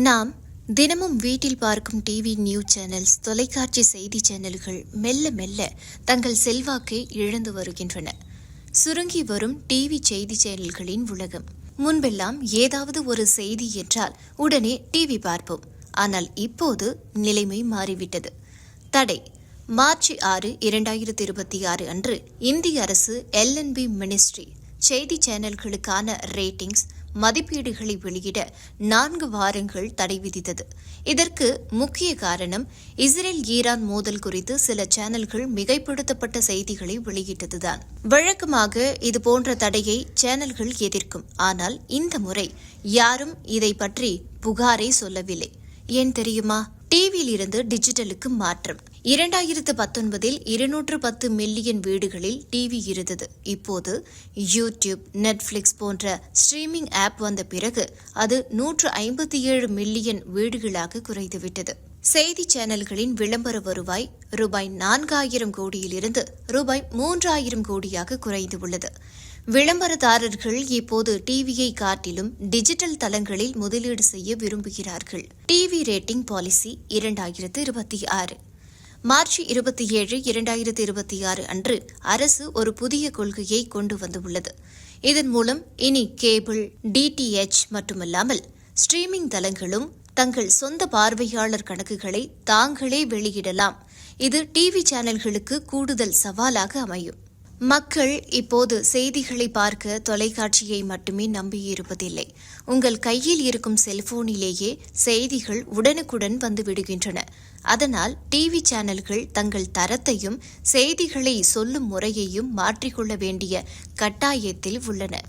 நாம் தினமும் வீட்டில் பார்க்கும் டிவி நியூஸ் சேனல்ஸ், தொலைக்காட்சி செய்தி சேனல்கள் மெல்ல மெல்ல தங்கள் செல்வாக்கை இழந்து வருகின்றன. சுருங்கி வரும் டிவி செய்தி சேனல்களின் உலகம். முன்பெல்லாம் ஏதாவது ஒரு செய்தி என்றால் உடனே டிவி பார்ப்போம். ஆனால் இப்போது நிலைமை மாறிவிட்டது. தடை. மார்ச் 6, 2026 அன்று இந்திய அரசு LNB மினிஸ்ட்ரி செய்தி சேனல்களுக்கான ரேட்டிங்ஸ் மதிப்பீடுகளை வெளியிட 4 வாரங்கள் தடை விதித்தது. இதற்கு முக்கிய காரணம் இஸ்ரேல் ஈரான் மோதல் குறித்து சில சேனல்கள் மிகைப்படுத்தப்பட்ட செய்திகளை வெளியிட்டதுதான். வழக்கமாக இதுபோன்ற தடையை சேனல்கள் எதிர்க்கும். ஆனால் இந்த முறை யாரும் இதை பற்றி புகாரை சொல்லவில்லை. ஏன் தெரியுமா? டிவியில் இருந்து டிஜிட்டலுக்கு மாற்றம். 2019 210 மில்லியன் வீடுகளில் டிவி இருந்தது. இப்போது யூடியூப், நெட்ஃபிளிக்ஸ் போன்ற ஸ்ட்ரீமிங் ஆப் வந்த பிறகு அது 157 மில்லியன் வீடுகளாக குறைந்துவிட்டது. செய்தி சேனல்களின் விளம்பர வருவாய் ரூபாய் 4000 கோடியிலிருந்து ரூபாய் 3000 கோடியாக குறைந்து உள்ளது. விளம்பரதாரர்கள் இப்போது டிவியை காட்டிலும் டிஜிட்டல் தளங்களில் முதலீடு செய்ய விரும்புகிறார்கள். TV rating policy 2026. மார்ச் 27, 2026 அன்று அரசு ஒரு புதிய கொள்கையை கொண்டு வந்துள்ளது. இதன் மூலம் இனி கேபிள், DTH மட்டுமல்லாமல் ஸ்ட்ரீமிங் தளங்களும் தங்கள் சொந்த பார்வையாளர் கணக்குகளை தாங்களே வெளியிடலாம். இது டிவி சேனல்களுக்கு கூடுதல் சவாலாக அமையும். மக்கள் இப்போது செய்திகளை பார்க்க தொலைக்காட்சியை மட்டுமே நம்பியிருப்பதில்லை. உங்கள் கையில் இருக்கும் செல்போனிலேயே செய்திகள் உடனுக்குடன் வந்து விடுகின்றன. அதனால் டிவி சேனல்கள் தங்கள் தரத்தையும் செய்திகளை சொல்லும் முறையையும் மாற்றிக்கொள்ள வேண்டிய கட்டாயத்தில் உள்ளன.